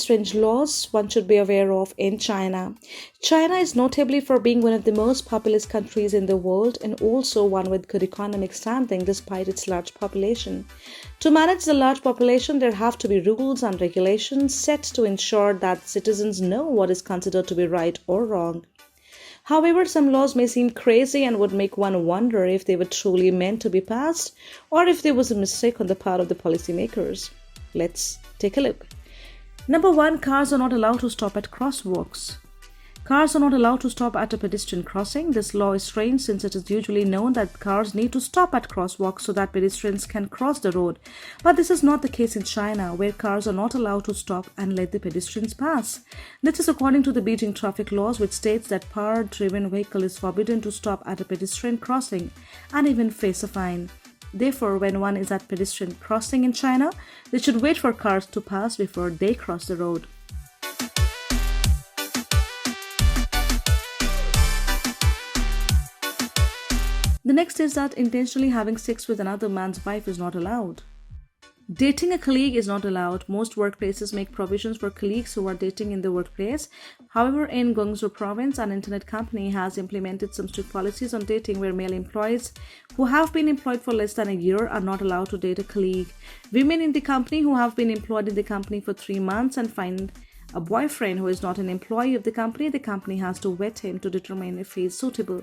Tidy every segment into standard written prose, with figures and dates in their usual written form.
strange laws one should be aware of in China. China is notably for being one of the most populous countries in the world and also one with good economic standing despite its large population. To manage the large population, there have to be rules and regulations set to ensure that citizens know what is considered to be right or wrong. However, some laws may seem crazy and would make one wonder if they were truly meant to be passed or if there was a mistake on the part of the policymakers. Let's take a look. Number 1. Cars are not allowed to stop at crosswalks. Cars are not allowed to stop at a pedestrian crossing. This law is strange since it is usually known that cars need to stop at crosswalks so that pedestrians can cross the road. But this is not the case in China, where cars are not allowed to stop and let the pedestrians pass. This is according to the Beijing traffic laws, which states that power-driven vehicle is forbidden to stop at a pedestrian crossing and even face a fine. Therefore, when one is at pedestrian crossing in China, they should wait for cars to pass before they cross the road. The next is that intentionally having sex with another man's wife is not allowed. Dating a colleague is not allowed. Most workplaces make provisions for colleagues who are dating in the workplace. However, in Guangzhou province, an internet company has implemented some strict policies on dating where male employees who have been employed for less than a year are not allowed to date a colleague. Women in the company who have been employed in the company for 3 months and find a boyfriend who is not an employee of the company has to vet him to determine if he is suitable.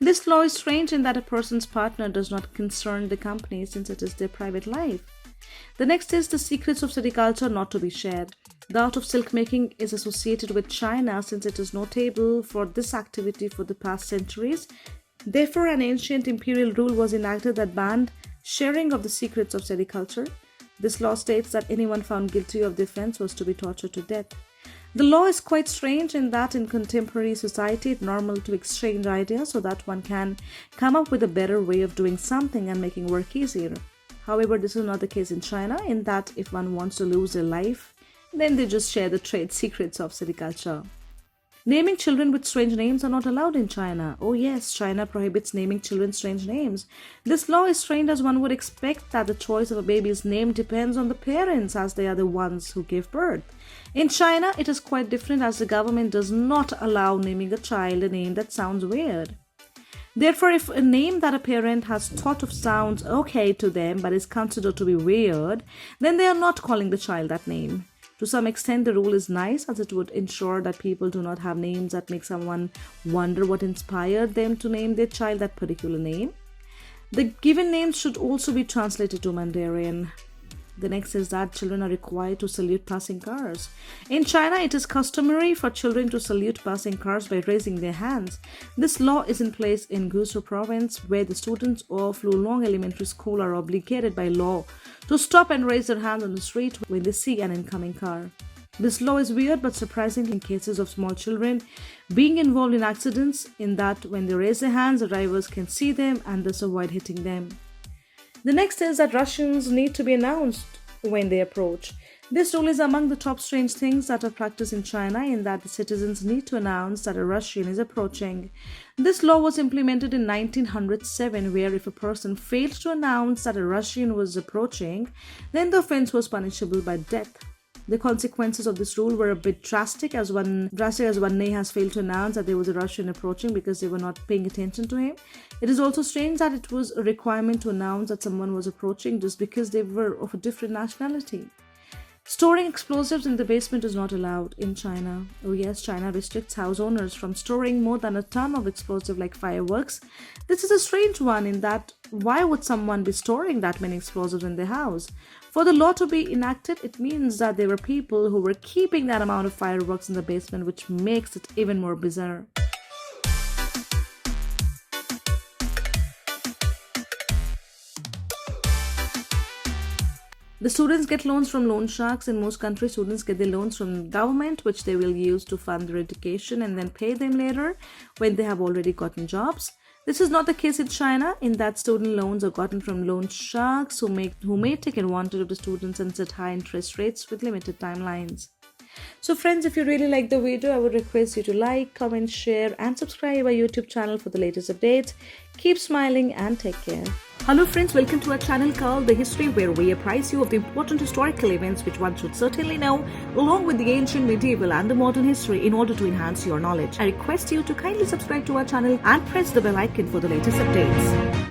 This law is strange in that a person's partner does not concern the company since it is their private life. The next is the secrets of sericulture not to be shared. The art of silk making is associated with China since it is notable for this activity for the past centuries. Therefore, an ancient imperial rule was enacted that banned sharing of the secrets of sericulture. This law states that anyone found guilty of the offense was to be tortured to death. The law is quite strange in that in contemporary society it's normal to exchange ideas so that one can come up with a better way of doing something and making work easier. However, this is not the case in China in that if one wants to lose their life, then they just share the trade secrets of sericulture. Naming children with strange names are not allowed in China. Oh yes, China prohibits naming children strange names. This law is strange as one would expect that the choice of a baby's name depends on the parents as they are the ones who give birth. In China, it is quite different as the government does not allow naming a child a name that sounds weird. Therefore, if a name that a parent has thought of sounds okay to them but is considered to be weird, then they are not calling the child that name. To some extent, the rule is nice as it would ensure that people do not have names that make someone wonder what inspired them to name their child that particular name. The given names should also be translated to Mandarin. The next is that children are required to salute passing cars. In China, it is customary for children to salute passing cars by raising their hands. This law is in place in Guizhou province, where the students of Lulong Elementary School are obligated by law to stop and raise their hands on the street when they see an incoming car. This law is weird but surprising in cases of small children being involved in accidents in that when they raise their hands, the drivers can see them and thus avoid hitting them. The next is that Russians need to be announced when they approach. This rule is among the top strange things that are practiced in China in that the citizens need to announce that a Russian is approaching. This law was implemented in 1907 where if a person failed to announce that a Russian was approaching, then the offense was punishable by death. The consequences of this rule were a bit drastic as one day has failed to announce that there was a Russian approaching because they were not paying attention to him. It is also strange that it was a requirement to announce that someone was approaching just because they were of a different nationality. Storing explosives in the basement is not allowed in China. Oh yes, China restricts house owners from storing more than a ton of explosive like fireworks. This is a strange one in that why would someone be storing that many explosives in their house? For the law to be enacted, it means that there were people who were keeping that amount of fireworks in the basement, which makes it even more bizarre. The students get loans from loan sharks. In most countries, students get their loans from the government, which they will use to fund their education and then pay them later when they have already gotten jobs. This is not the case in China, in that student loans are gotten from loan sharks who may take advantage of the students and set high interest rates with limited timelines. So friends, if you really like the video, I would request you to like, comment, share and subscribe our YouTube channel for the latest updates. Keep smiling and take care. Hello friends, welcome to our channel KAAL The History, where we apprise you of the important historical events which one should certainly know, along with the ancient, medieval and the modern history in order to enhance your knowledge. I request you to kindly subscribe to our channel and press the bell icon for the latest updates.